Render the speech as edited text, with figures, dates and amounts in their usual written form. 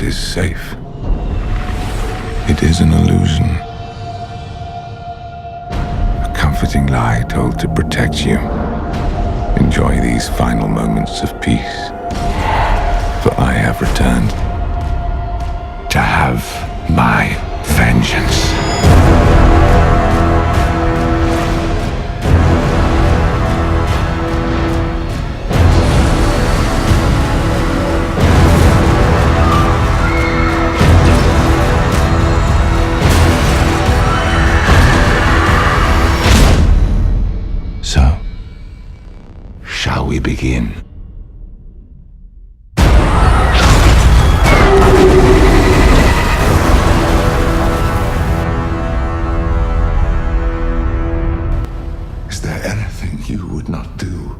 is safe. It is an illusion. A comforting lie told to protect you. Enjoy these final moments of peace. For I have returned to have my vengeance. So, shall we begin? Is there anything you would not do